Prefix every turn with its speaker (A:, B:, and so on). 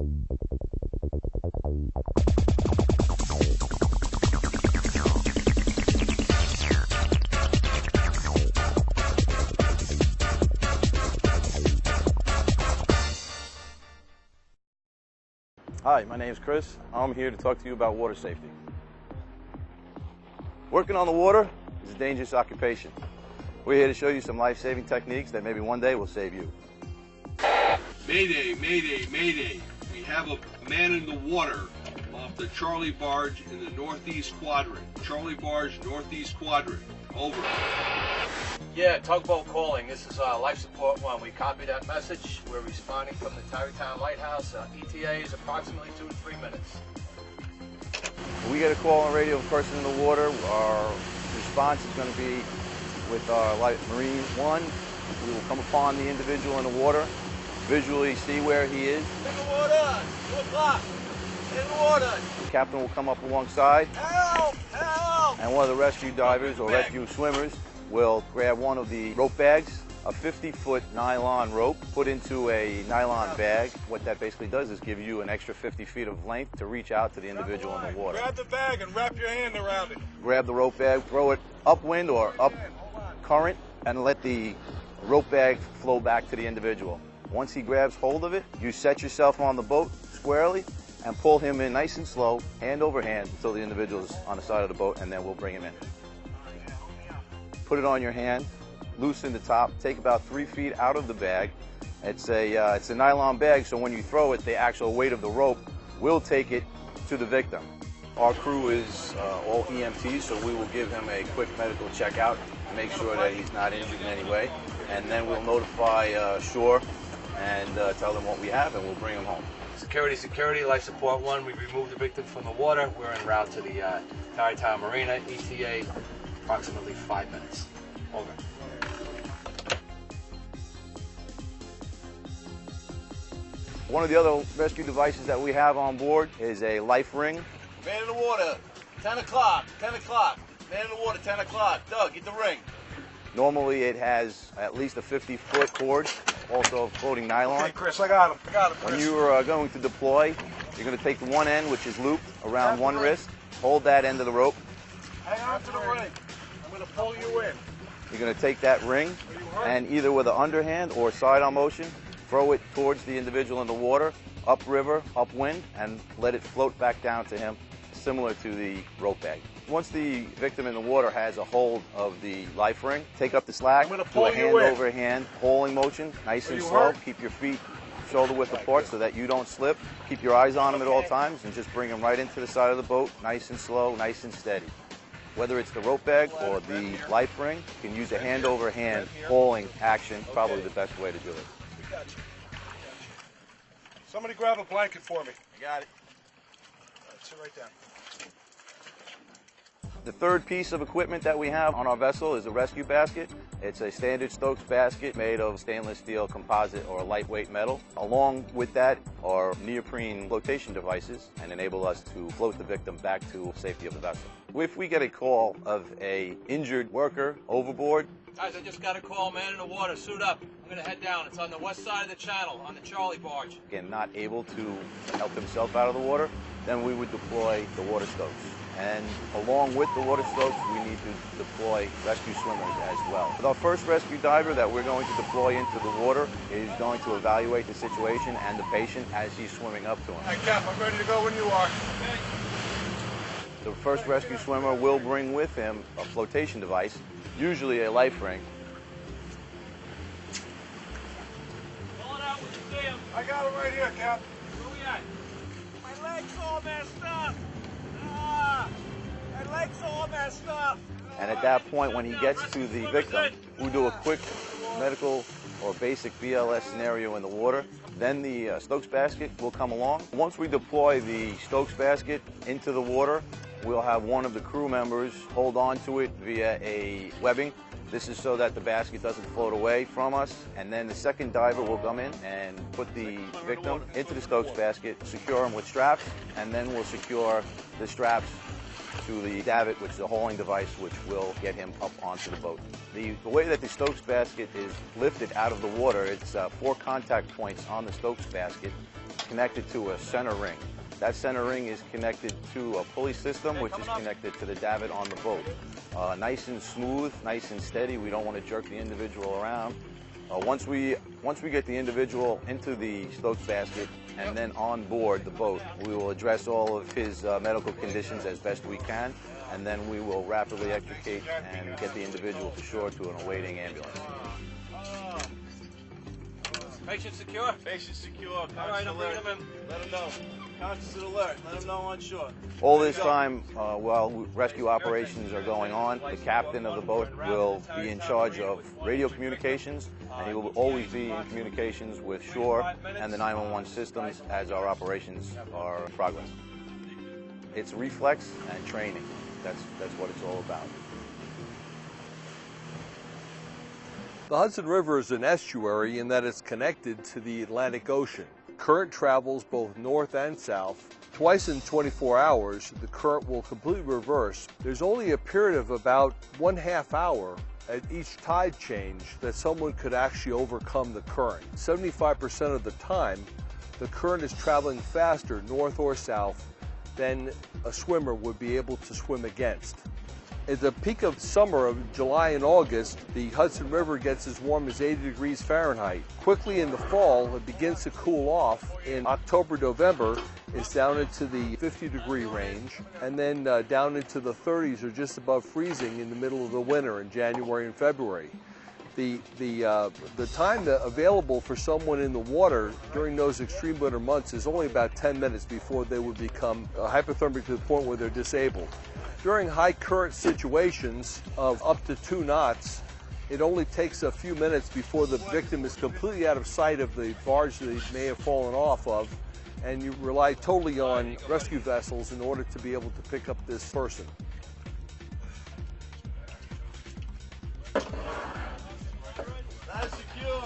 A: Hi, my name is Chris. I'm here to talk to you about water safety. Working on the water is a dangerous occupation. We're here to show you some life-saving techniques that maybe one day will save you.
B: Mayday, mayday, mayday. We have a man in the water off the Charlie barge in the northeast quadrant. Charlie barge, northeast quadrant. Over.
C: Yeah, tugboat calling. This is Life Support 1. We copy that message. We're responding from the Tarrytown Lighthouse. ETA is approximately 2 to 3 minutes.
A: When we get a call on radio of a person in the water, our response is going to be with our Marine 1. We will come upon the individual in the water, visually see where he is.
D: In the water! 2 o'clock! In the water!
A: The captain will come up alongside.
D: Help! Help!
A: And one of the rescue divers or rescue swimmers will grab one of the rope bags, a 50-foot nylon rope, put into a nylon bag. What that basically does is give you an extra 50 feet of length to reach out to the individual in the water.
D: Grab the bag and wrap your hand around it.
A: Grab the rope bag, throw it upwind or up current, and let the rope bag flow back to the individual. Once he grabs hold of it, you set yourself on the boat squarely and pull him in nice and slow, hand over hand, until the individual's on the side of the boat, and then we'll bring him in. Put it on your hand, loosen the top, take about 3 feet out of the bag. It's a nylon bag, so when you throw it, the actual weight of the rope will take it to the victim. Our crew is all EMTs, so we will give him a quick medical checkout to make sure that he's not injured in any way. And then we'll notify shore and tell them what we have, and we'll bring him home.
C: Security, security, Life Support 1. We removed the victim from the water. We're en route to the Tarrytown Marina. ETA, approximately 5 minutes. Over.
A: One of the other rescue devices that we have on board is a life ring.
D: Man in the water, 10 o'clock, 10 o'clock. Man in the water, 10 o'clock. Doug, get the ring.
A: Normally it has at least a 50-foot cord, also floating nylon.
D: Hey, Chris, I got him.
A: When you are going to deploy, you're going to take the one end, which is looped around one wrist, hold that end of the rope.
D: Hang on to the ring. I'm going to pull you in.
A: You're going to take that ring and either with an underhand or side-on motion, throw it towards the individual in the water, upriver, upwind, and let it float back down to him, similar to the rope bag. Once the victim in the water has a hold of the life ring, take up the slack, do a hand-over-hand pulling motion, nice and slow. Keep your feet shoulder-width apart so that you don't slip. Keep your eyes on him at all times and just bring him right into the side of the boat, nice and slow, nice and steady. Whether it's the rope bag or the life ring, you can use a hand-over-hand pulling action, probably the best way to do it.
D: Somebody grab a blanket for me.
A: I got it.
D: All right, sit right down.
A: The third piece of equipment that we have on our vessel is a rescue basket. It's a standard Stokes basket made of stainless steel composite or lightweight metal. Along with that are neoprene flotation devices and enable us to float the victim back to safety of the vessel. If we get a call of an injured worker overboard,
C: Guys, I just got a call, man in the water, suit up. I'm going to head down. It's on the west side of the channel, on the Charlie barge.
A: again, not able to help himself out of the water, then we would deploy the water Stokes. And along with the water Stokes, we need to deploy rescue swimmers as well. Our first rescue diver that we're going to deploy into the water is going to evaluate the situation and the patient as he's swimming up to him.
D: All right, Cap, I'm ready to go when you are.
A: The first rescue swimmer will bring with him a flotation device, usually a life ring.
C: Pull it out when you see him.
D: I got him right here, Cap.
C: Where we at?
D: My leg's all messed up. My leg's all messed up.
A: And at that point, when he gets to the victim, we do a quick medical or basic BLS scenario in the water. Then the Stokes basket will come along. Once we deploy the Stokes basket into the water, we'll have one of the crew members hold on to it via a webbing. This is so that the basket doesn't float away from us. And then the second diver will come in and put the victim into the Stokes basket, secure him with straps, and then we'll secure the straps to the davit, which is a hauling device, which will get him up onto the boat. The way that the Stokes basket is lifted out of the water, it's 4 contact points on the Stokes basket connected to a center ring. That center ring is connected to a pulley system, which is connected to the davit on the boat. Nice and smooth, nice and steady. We don't want to jerk the individual around. Once we get the individual into the Stokes basket and then on board the boat, we will address all of his medical conditions as best we can, and then we will rapidly extricate and get the individual to shore to an awaiting ambulance.
C: Patient secure?
D: Patient secure.
C: All right, I'm bringing him in.
D: Let him know. Conscious and alert. Let him know on shore.
A: All this time, while rescue operations are going on, the captain of the boat will be in charge of radio communications, and he will always be in communications with shore and the 911 systems as our operations are in progress. It's reflex and training. That's what it's all about.
E: The Hudson River is an estuary in that it's connected to the Atlantic Ocean. Current travels both north and south. Twice in 24 hours, the current will completely reverse. There's only a period of about 1/2 hour at each tide change that someone could actually overcome the current. 75% of the time, the current is traveling faster north or south than a swimmer would be able to swim against. At the peak of summer of July and August, the Hudson River gets as warm as 80 degrees Fahrenheit. Quickly in the fall, it begins to cool off. In October, November, it's down into the 50-degree range, and then down into the 30s or just above freezing in the middle of the winter in January and February. The time available for someone in the water during those extreme winter months is only about 10 minutes before they would become hypothermic to the point where they're disabled. During high current situations of up to 2 knots, it only takes a few minutes before the victim is completely out of sight of the barge that he may have fallen off of, and you rely totally on rescue vessels in order to be able to pick up this person.
D: That's secure.